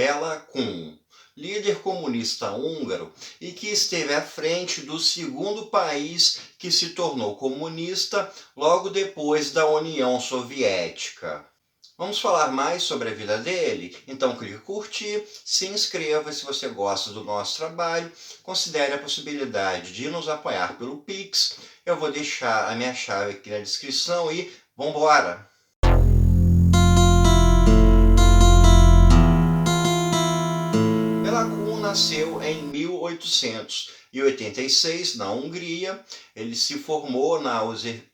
Béla Kun, líder comunista húngaro e que esteve à frente do segundo país que se tornou comunista logo depois da União Soviética. Vamos falar mais sobre a vida dele? Então clique em curtir, se inscreva se você gosta do nosso trabalho, considere a possibilidade de nos apoiar pelo Pix. Eu vou deixar a minha chave aqui na descrição e vambora! Béla Kun nasceu em 1886 na Hungria. Ele se formou na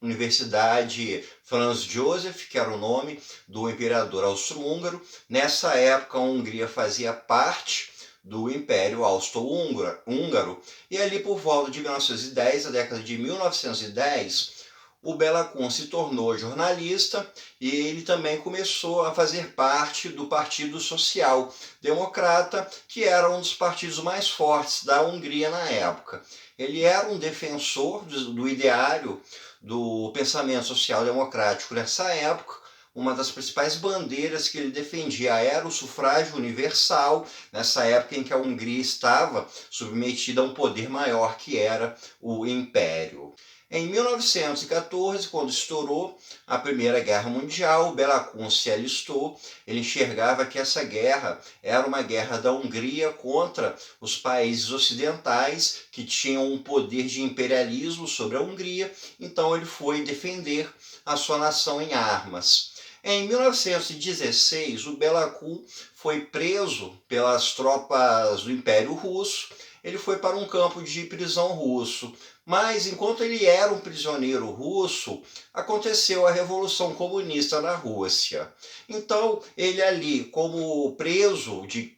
Universidade Franz Joseph, que era o nome do imperador austro-húngaro. Nessa época, a Hungria fazia parte do Império Austro-Húngaro, e ali por volta de 1910, a década de 1910, o Béla Kun se tornou jornalista e ele também começou a fazer parte do Partido Social Democrata, que era um dos partidos mais fortes da Hungria na época. Ele era um defensor do ideário do pensamento social democrático nessa época. Uma das principais bandeiras que ele defendia era o sufrágio universal, nessa época em que a Hungria estava submetida a um poder maior que era o Império. Em 1914, quando estourou a Primeira Guerra Mundial, Béla Kun se alistou. Ele enxergava que essa guerra era uma guerra da Hungria contra os países ocidentais que tinham um poder de imperialismo sobre a Hungria, então ele foi defender a sua nação em armas. Em 1916, o Béla Kun foi preso pelas tropas do Império Russo. Ele foi para um campo de prisão russo. Mas, enquanto ele era um prisioneiro russo, aconteceu a Revolução Comunista na Rússia. Então, ele ali, como preso de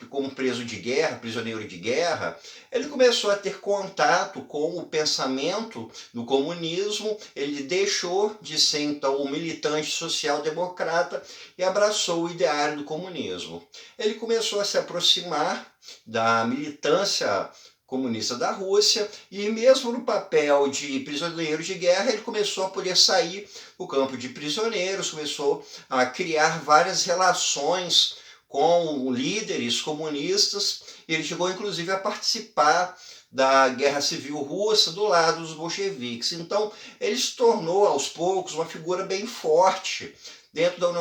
guerra, prisioneiro de guerra, ele começou a ter contato com o pensamento do comunismo. Ele deixou de ser, então, um militante social-democrata e abraçou o ideário do comunismo. Ele começou a se aproximar da militância comunista da Rússia, e mesmo no papel de prisioneiro de guerra, ele começou a poder sair do campo de prisioneiros, começou a criar várias relações com líderes comunistas. Ele chegou inclusive a participar da Guerra Civil Russa do lado dos bolcheviques. Então ele se tornou aos poucos uma figura bem forte dentro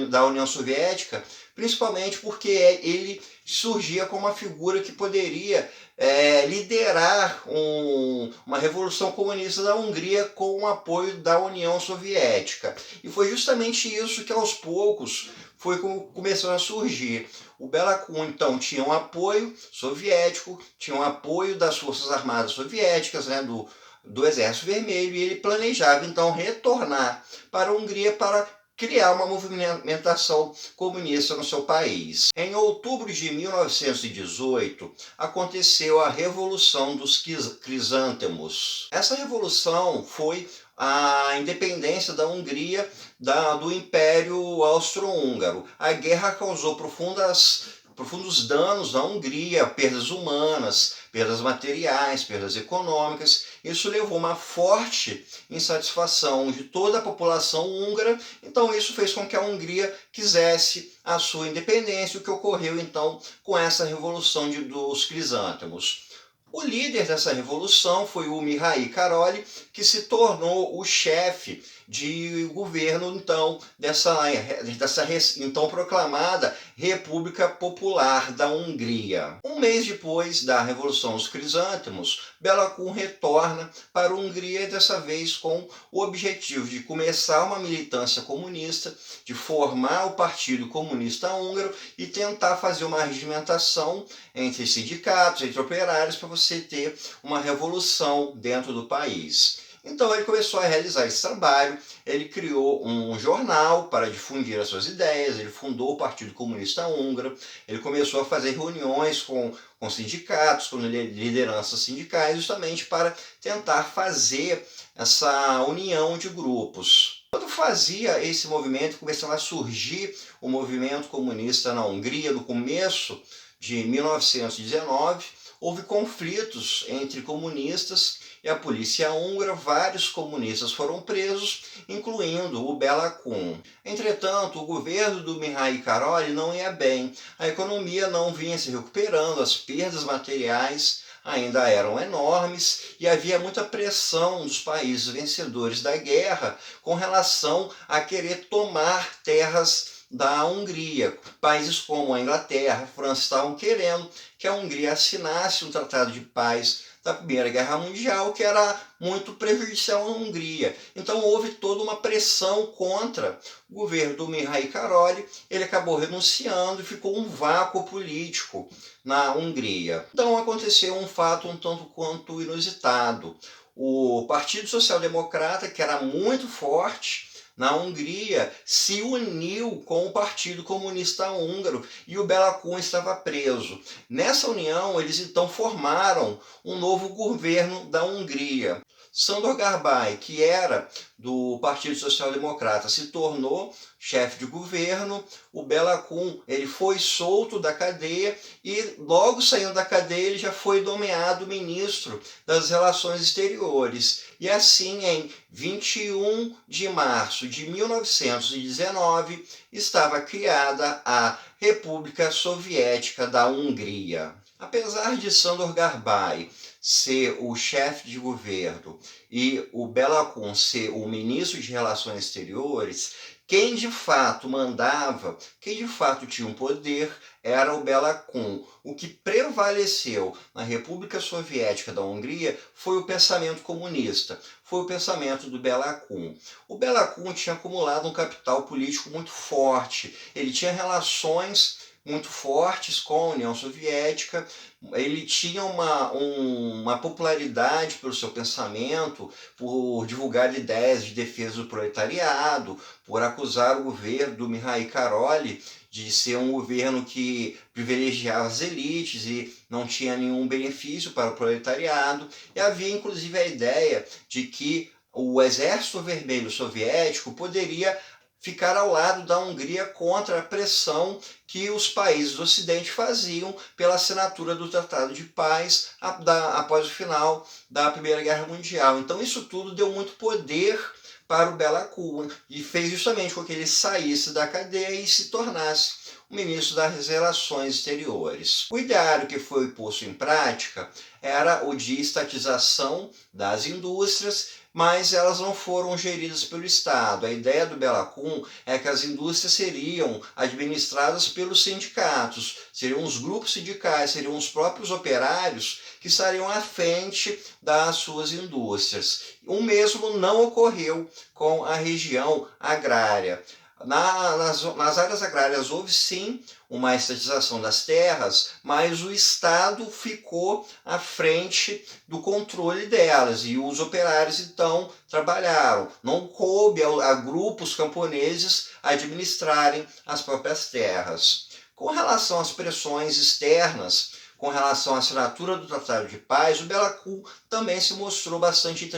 da União Soviética, principalmente porque ele surgia como uma figura que poderia liderar uma revolução comunista da Hungria com o apoio da União Soviética. E foi justamente isso que aos poucos foi começando a surgir. O Béla Kun, então, tinha um apoio soviético, tinha um apoio das Forças Armadas Soviéticas, do Exército Vermelho, e ele planejava, então, retornar para a Hungria para criar uma movimentação comunista no seu país. Em outubro de 1918, aconteceu a Revolução dos Crisântemos. Essa revolução foi a independência da Hungria do Império Austro-Húngaro. A guerra causou profundos danos na Hungria, perdas humanas, perdas materiais, perdas econômicas. Isso levou a uma forte insatisfação de toda a população húngara. Então isso fez com que a Hungria quisesse a sua independência, o que ocorreu então com essa Revolução dos Crisântemos. O líder dessa revolução foi o Mihai Károlyi, que se tornou o chefe de governo então dessa então proclamada República Popular da Hungria. Um mês depois da Revolução dos Crisântemos, Béla Kun retorna para a Hungria, dessa vez com o objetivo de começar uma militância comunista, de formar o Partido Comunista Húngaro e tentar fazer uma regimentação entre sindicatos, entre operários, para você ter uma revolução dentro do país. Então ele começou a realizar esse trabalho. Ele criou um jornal para difundir as suas ideias, ele fundou o Partido Comunista Húngaro, ele começou a fazer reuniões com sindicatos, com lideranças sindicais, justamente para tentar fazer essa união de grupos. Quando fazia esse movimento, começou a surgir o movimento comunista na Hungria, no começo de 1919, houve conflitos entre comunistas e a polícia húngara, vários comunistas foram presos, incluindo o Béla Kun. Entretanto, o governo do Mihai Károlyi não ia bem, a economia não vinha se recuperando, as perdas materiais ainda eram enormes e havia muita pressão dos países vencedores da guerra com relação a querer tomar terras da Hungria. Países como a Inglaterra, a França estavam querendo que a Hungria assinasse um tratado de paz da Primeira Guerra Mundial, que era muito prejudicial à Hungria. Então houve toda uma pressão contra o governo do Mihai Károlyi, ele acabou renunciando e ficou um vácuo político na Hungria. Então aconteceu um fato um tanto quanto inusitado. O Partido Social Democrata, que era muito forte na Hungria, se uniu com o Partido Comunista Húngaro e o Béla Kun estava preso. Nessa união, eles então formaram um novo governo da Hungria. Sándor Gárbai, que era do Partido Social Democrata, se tornou chefe de governo. O Béla Kun, ele foi solto da cadeia e logo saindo da cadeia ele já foi nomeado ministro das Relações Exteriores. E assim, em 21 de março de 1919, estava criada a República Soviética da Hungria. Apesar de Sándor Gárbai ser o chefe de governo e o Béla Kun ser o ministro de Relações Exteriores, quem de fato mandava, quem de fato tinha um poder, era o Béla Kun. O que prevaleceu na República Soviética da Hungria foi o pensamento comunista, foi o pensamento do Béla Kun. O Béla Kun tinha acumulado um capital político muito forte, ele tinha relações muito fortes com a União Soviética, ele tinha uma popularidade pelo seu pensamento, por divulgar ideias de defesa do proletariado, por acusar o governo do Mihai Károlyi de ser um governo que privilegiava as elites e não tinha nenhum benefício para o proletariado. E havia inclusive a ideia de que o Exército Vermelho Soviético poderia ficar ao lado da Hungria contra a pressão que os países do Ocidente faziam pela assinatura do Tratado de Paz após o final da Primeira Guerra Mundial. Então isso tudo deu muito poder para o Béla Kun e fez justamente com que ele saísse da cadeia e se tornasse o ministro das Relações Exteriores. O ideário que foi posto em prática era o de estatização das indústrias, mas elas não foram geridas pelo Estado. A ideia do Béla Kun é que as indústrias seriam administradas pelos sindicatos, seriam os grupos sindicais, seriam os próprios operários que estariam à frente das suas indústrias. O mesmo não ocorreu com a região agrária. Nas áreas agrárias houve sim uma estatização das terras, mas o Estado ficou à frente do controle delas e os operários então trabalharam. Não coube a grupos camponeses administrarem as próprias terras. Com relação às pressões externas, com relação à assinatura do Tratado de Paz, o Béla Kun também se mostrou bastante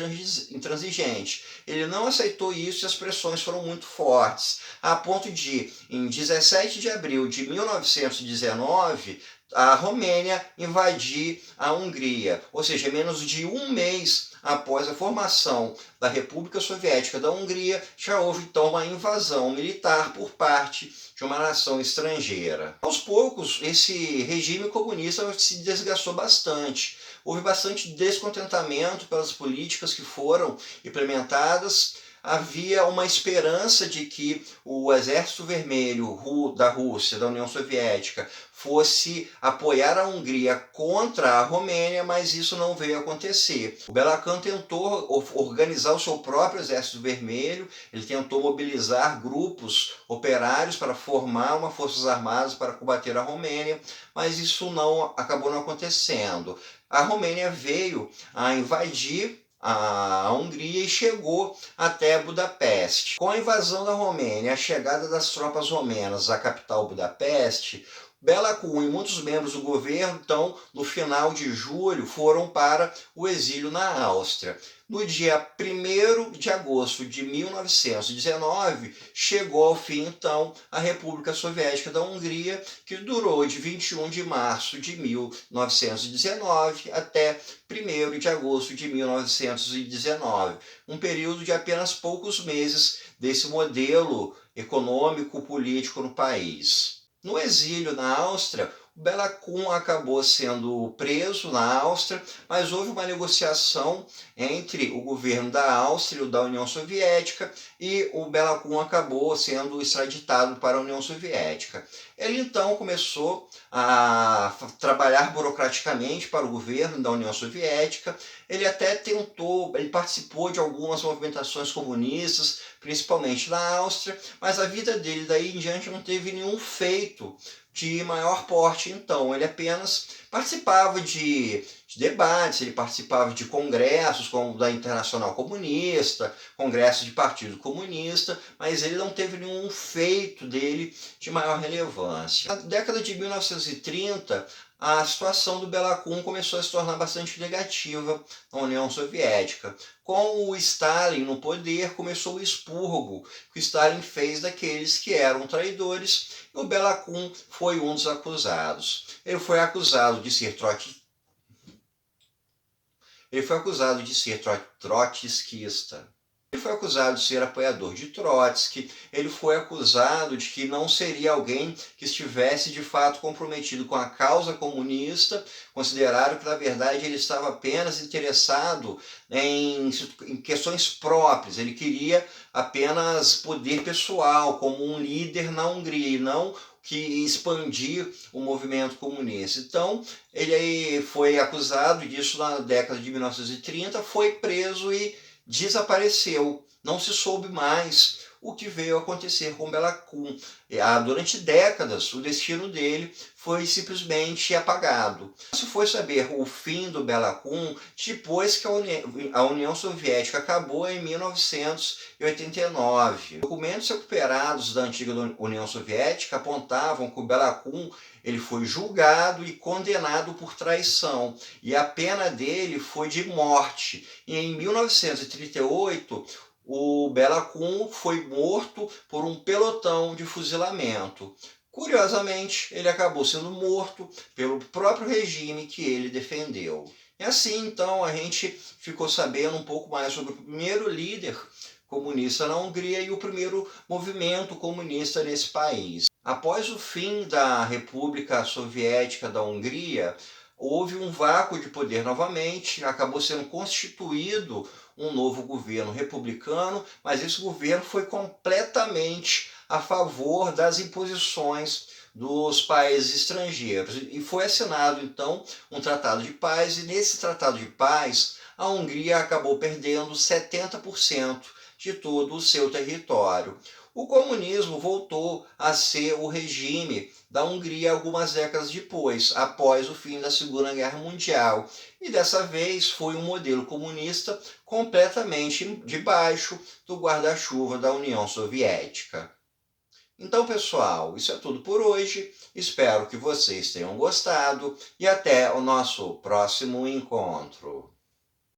intransigente. Ele não aceitou isso e as pressões foram muito fortes, a ponto de, em 17 de abril de 1919, a Romênia invadir a Hungria, ou seja, menos de um mês após a formação da República Soviética da Hungria, já houve então uma invasão militar por parte de uma nação estrangeira. Aos poucos, esse regime comunista se desgastou bastante. Houve bastante descontentamento pelas políticas que foram implementadas. Havia uma esperança de que o Exército Vermelho da Rússia, da União Soviética, fosse apoiar a Hungria contra a Romênia, mas isso não veio a acontecer. O Béla Kun tentou organizar o seu próprio Exército Vermelho, ele tentou mobilizar grupos operários para formar uma forças armadas para combater a Romênia, mas isso acabou não acontecendo. A Romênia veio a invadir a Hungria e chegou até Budapeste. Com a invasão da Romênia e a chegada das tropas romenas à capital Budapeste, Bela Kun e muitos membros do governo, então, no final de julho, foram para o exílio na Áustria. No dia 1º de agosto de 1919, chegou ao fim, então, a República Soviética da Hungria, que durou de 21 de março de 1919 até 1º de agosto de 1919, um período de apenas poucos meses desse modelo econômico-político no país. No exílio na Áustria, o Bela Kun acabou sendo preso na Áustria, mas houve uma negociação entre o governo da Áustria e o da União Soviética e o Bela Kun acabou sendo extraditado para a União Soviética. Ele então começou a trabalhar burocraticamente para o governo da União Soviética. Ele até ele participou de algumas movimentações comunistas, principalmente na Áustria, mas a vida dele daí em diante não teve nenhum feito de maior porte, então. Ele apenas participava de debates, ele participava de congressos, como da Internacional Comunista, congresso de Partido Comunista, mas ele não teve nenhum feito dele de maior relevância. Na década de 1930, a situação do Bela Kun começou a se tornar bastante negativa na União Soviética. Com o Stalin no poder, começou o expurgo que o Stalin fez daqueles que eram traidores, e o Bela Kun foi um dos acusados. Ele foi acusado de ser trotskista. Ele foi acusado de ser apoiador de Trotsky, ele foi acusado de que não seria alguém que estivesse de fato comprometido com a causa comunista, consideraram que na verdade ele estava apenas interessado em questões próprias, ele queria apenas poder pessoal como um líder na Hungria e não que expandir o movimento comunista. Então, ele foi acusado disso na década de 1930, foi preso e desapareceu. Não se soube mais o que veio a acontecer com Bela Kun. Durante décadas, o destino dele foi simplesmente apagado. Se foi saber o fim do Bela Kun depois que a União Soviética acabou em 1989. Documentos recuperados da antiga União Soviética apontavam que o Bela Kun ele foi julgado e condenado por traição, e a pena dele foi de morte. E em 1938, o Bela Kun foi morto por um pelotão de fuzilamento. Curiosamente, ele acabou sendo morto pelo próprio regime que ele defendeu. E assim, então, a gente ficou sabendo um pouco mais sobre o primeiro líder comunista na Hungria e o primeiro movimento comunista nesse país. Após o fim da República Soviética da Hungria, houve um vácuo de poder novamente, acabou sendo constituído um novo governo republicano, mas esse governo foi completamente a favor das imposições dos países estrangeiros. E foi assinado, então, um tratado de paz, e nesse tratado de paz, a Hungria acabou perdendo 70% de todo o seu território. O comunismo voltou a ser o regime da Hungria algumas décadas depois, após o fim da Segunda Guerra Mundial. E dessa vez foi um modelo comunista completamente debaixo do guarda-chuva da União Soviética. Então, pessoal, isso é tudo por hoje. Espero que vocês tenham gostado e até o nosso próximo encontro.